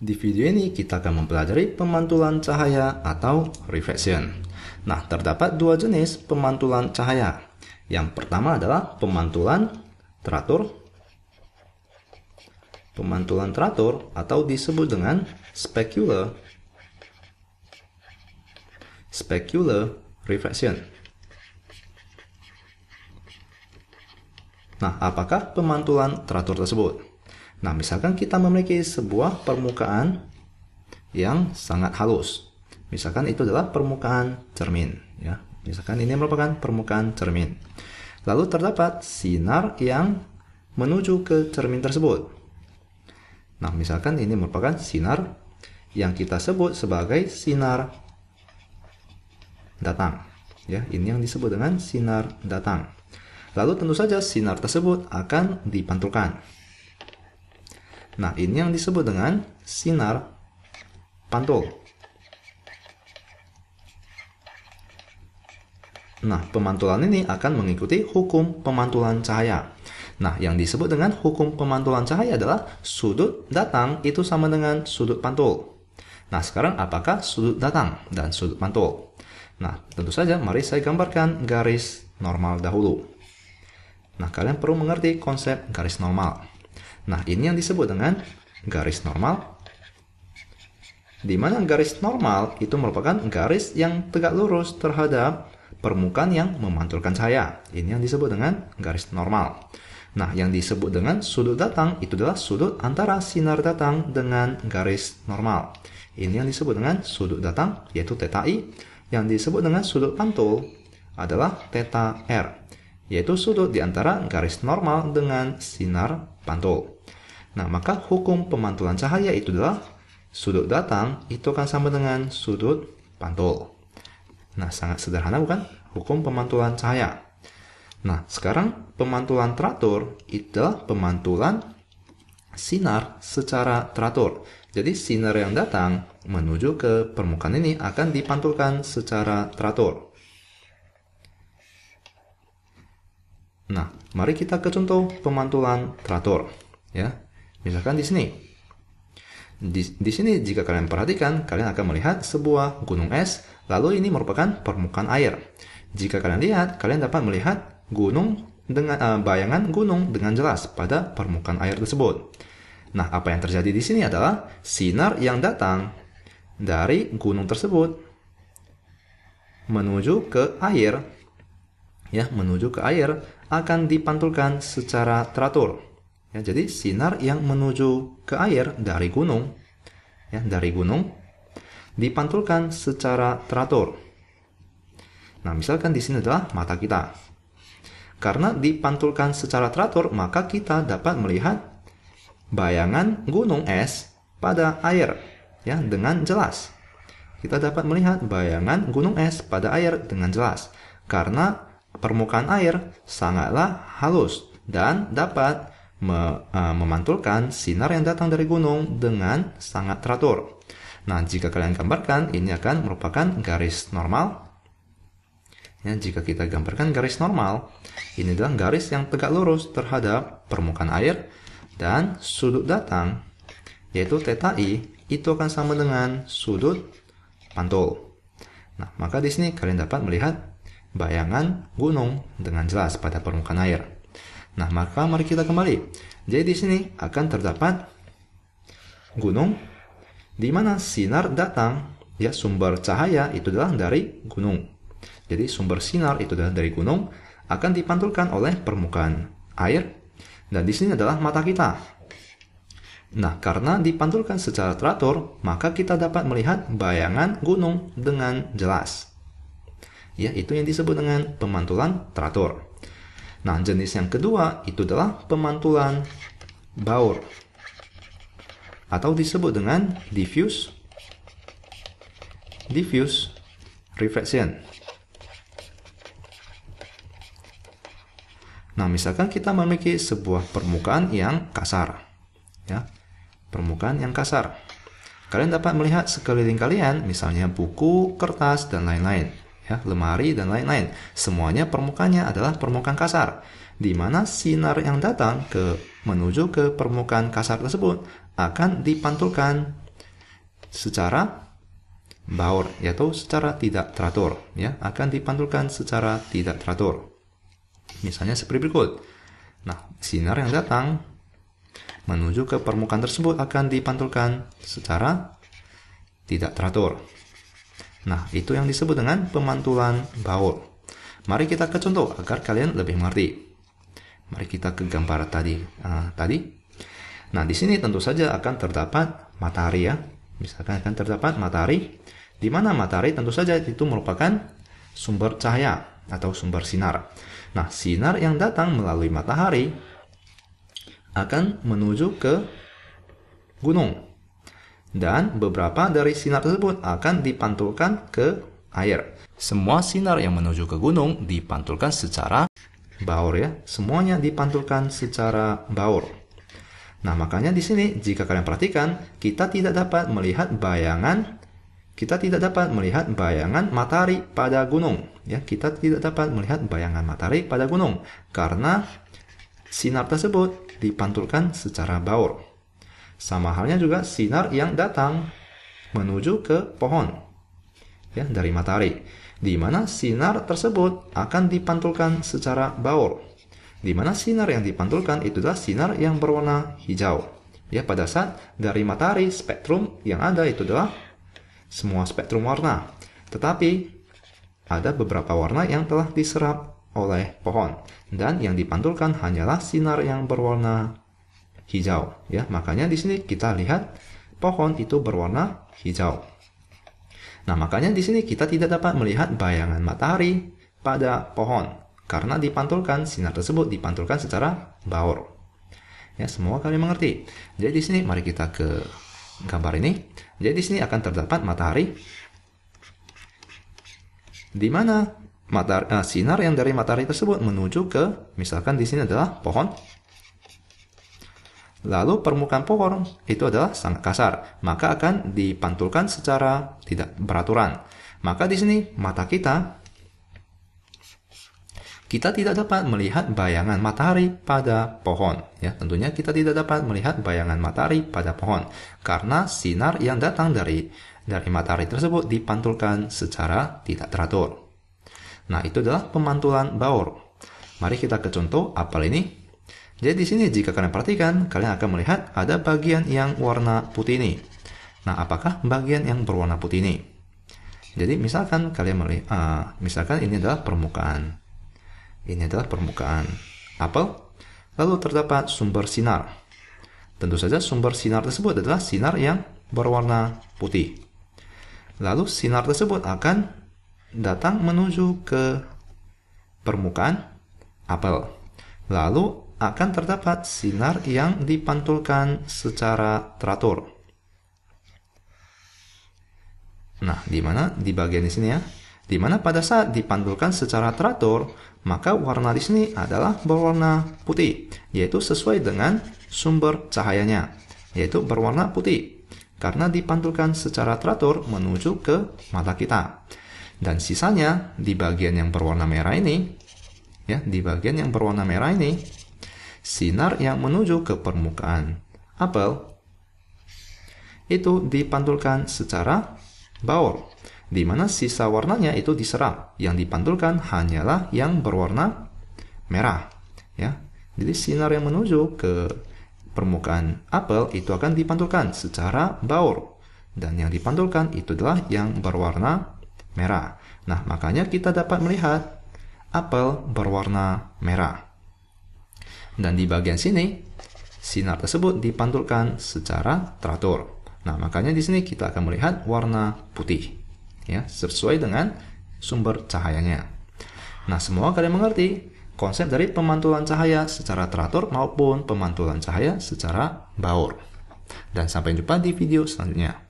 Di video ini kita akan mempelajari pemantulan cahaya atau reflection. Nah, terdapat dua jenis pemantulan cahaya. Yang pertama adalah pemantulan teratur. Pemantulan teratur atau disebut dengan specular reflection. Nah, apakah pemantulan teratur tersebut? Nah, misalkan kita memiliki sebuah permukaan yang sangat halus. Misalkan itu adalah permukaan cermin, ya. Misalkan ini merupakan permukaan cermin. Lalu terdapat sinar yang menuju ke cermin tersebut. Nah, misalkan ini merupakan sinar yang kita sebut sebagai sinar datang, ya. Ini yang disebut dengan sinar datang. Lalu tentu saja sinar tersebut akan dipantulkan. Nah, ini yang disebut dengan sinar pantul. Nah, pemantulan ini akan mengikuti hukum pemantulan cahaya. Nah, yang disebut dengan hukum pemantulan cahaya adalah sudut datang itu sama dengan sudut pantul. Nah, sekarang apakah sudut datang dan sudut pantul? Nah, tentu saja mari saya gambarkan garis normal dahulu. Nah, kalian perlu mengerti konsep garis normal. Nah, ini yang disebut dengan garis normal, di mana garis normal itu merupakan garis yang tegak lurus terhadap permukaan yang memantulkan cahaya. Ini yang disebut dengan garis normal. Nah, yang disebut dengan sudut datang itu adalah sudut antara sinar datang dengan garis normal. Ini yang disebut dengan sudut datang, yaitu theta I. Yang disebut dengan sudut pantul adalah theta R, yaitu sudut di antara garis normal dengan sinar pantul. Nah, maka hukum pemantulan cahaya itu adalah sudut datang itu akan sama dengan sudut pantul. Nah, sangat sederhana bukan? Hukum pemantulan cahaya. Nah, sekarang pemantulan teratur itu adalah pemantulan sinar secara teratur. Jadi sinar yang datang menuju ke permukaan ini akan dipantulkan secara teratur. Nah, mari kita ke contoh pemantulan teratur, ya. Misalkan di sini. Di sini jika kalian perhatikan, kalian akan melihat sebuah gunung es, lalu ini merupakan permukaan air. Jika kalian lihat, kalian dapat melihat gunung dengan bayangan gunung dengan jelas pada permukaan air tersebut. Nah, apa yang terjadi di sini adalah sinar yang datang dari gunung tersebut menuju ke air, ya, menuju ke air akan dipantulkan secara teratur. Ya, jadi sinar yang menuju ke air dari gunung, ya, dari gunung dipantulkan secara teratur. Nah, misalkan di sini adalah mata kita. Karena dipantulkan secara teratur, maka kita dapat melihat bayangan gunung es pada air, ya, dengan jelas. Kita dapat melihat bayangan gunung es pada air dengan jelas karena permukaan air sangatlah halus dan dapat memantulkan sinar yang datang dari gunung dengan sangat teratur. Nah, jika kalian gambarkan, ini akan merupakan garis normal. Ya, jika kita gambarkan garis normal, ini adalah garis yang tegak lurus terhadap permukaan air, dan sudut datang, yaitu theta I, itu akan sama dengan sudut pantul. Nah, maka di sini kalian dapat melihat bayangan gunung dengan jelas pada permukaan air. Nah, maka mari kita kembali. Jadi di sini akan terdapat gunung di mana sinar datang, ya, sumber cahaya itu adalah dari gunung. Jadi sumber sinar itu adalah dari gunung akan dipantulkan oleh permukaan air, dan di sini adalah mata kita. Nah, karena dipantulkan secara teratur, maka kita dapat melihat bayangan gunung dengan jelas. Ya, itu yang disebut dengan pemantulan teratur. Nah, jenis yang kedua itu adalah pemantulan baur atau disebut dengan diffuse reflection. Nah, misalkan kita memiliki sebuah permukaan yang kasar, ya, permukaan yang kasar. Kalian dapat melihat sekeliling kalian, misalnya buku, kertas, dan lain-lain. Ya, lemari dan lain-lain. Semuanya permukaannya adalah permukaan kasar, di mana sinar yang datang menuju ke permukaan kasar tersebut akan dipantulkan secara baur, yaitu secara tidak teratur, ya, akan dipantulkan secara tidak teratur. Misalnya seperti berikut. Nah, sinar yang datang menuju ke permukaan tersebut akan dipantulkan secara tidak teratur. Nah, itu yang disebut dengan pemantulan baur. Mari kita ke contoh agar kalian lebih mengerti. Mari kita ke gambar tadi. Nah, di sini tentu saja akan terdapat matahari, ya. Misalkan akan terdapat matahari, di mana matahari tentu saja itu merupakan sumber cahaya atau sumber sinar. Nah, sinar yang datang melalui matahari akan menuju ke gunung. Dan beberapa dari sinar tersebut akan dipantulkan ke air. Semua sinar yang menuju ke gunung dipantulkan secara baur, ya. Semuanya dipantulkan secara baur. Nah, makanya di sini jika kalian perhatikan, kita tidak dapat melihat bayangan matahari pada gunung, ya. Kita tidak dapat melihat bayangan matahari pada gunung karena sinar tersebut dipantulkan secara baur. Sama halnya juga sinar yang datang menuju ke pohon, ya, dari matahari, di mana sinar tersebut akan dipantulkan secara baur. Di mana sinar yang dipantulkan itu adalah sinar yang berwarna hijau. Ya, pada saat dari matahari spektrum yang ada itu adalah semua spektrum warna. Tetapi ada beberapa warna yang telah diserap oleh pohon dan yang dipantulkan hanyalah sinar yang berwarna hijau, ya. Makanya di sini kita lihat pohon itu berwarna hijau. Nah, makanya di sini kita tidak dapat melihat bayangan matahari pada pohon karena sinar tersebut dipantulkan secara baur. Ya, semua kalian mengerti. Jadi di sini mari kita ke gambar ini. Jadi di sini akan terdapat matahari, di mana sinar yang dari matahari tersebut menuju ke, misalkan di sini adalah pohon. Lalu permukaan pohon itu adalah sangat kasar, maka akan dipantulkan secara tidak beraturan. Maka di sini mata kita tidak dapat melihat bayangan matahari pada pohon. Ya, tentunya kita tidak dapat melihat bayangan matahari pada pohon karena sinar yang datang dari matahari tersebut dipantulkan secara tidak teratur. Nah, itu adalah pemantulan baur. Mari kita ke contoh apel ini. Jadi di sini jika kalian perhatikan, kalian akan melihat ada bagian yang warna putih ini. Nah, apakah bagian yang berwarna putih ini? Jadi misalkan kalian melihat, misalkan ini adalah permukaan. Ini adalah permukaan apel. Lalu terdapat sumber sinar. Tentu saja sumber sinar tersebut adalah sinar yang berwarna putih. Lalu sinar tersebut akan datang menuju ke permukaan apel. Lalu akan terdapat sinar yang dipantulkan secara teratur. Nah, di mana di bagian di sini, ya, di mana pada saat dipantulkan secara teratur, maka warna di sini adalah berwarna putih, yaitu sesuai dengan sumber cahayanya, yaitu berwarna putih, karena dipantulkan secara teratur menuju ke mata kita. Dan sisanya di bagian yang berwarna merah ini, ya, di bagian yang berwarna merah ini, sinar yang menuju ke permukaan apel itu dipantulkan secara baur, di mana sisa warnanya itu diserap. Yang dipantulkan hanyalah yang berwarna merah, ya. Jadi sinar yang menuju ke permukaan apel itu akan dipantulkan secara baur, dan yang dipantulkan itu adalah yang berwarna merah. Nah, makanya kita dapat melihat apel berwarna merah. Dan di bagian sini, sinar tersebut dipantulkan secara teratur. Nah, makanya di sini kita akan melihat warna putih, ya, sesuai dengan sumber cahayanya. Nah, semua kalian mengerti konsep dari pemantulan cahaya secara teratur maupun pemantulan cahaya secara baur. Dan sampai jumpa di video selanjutnya.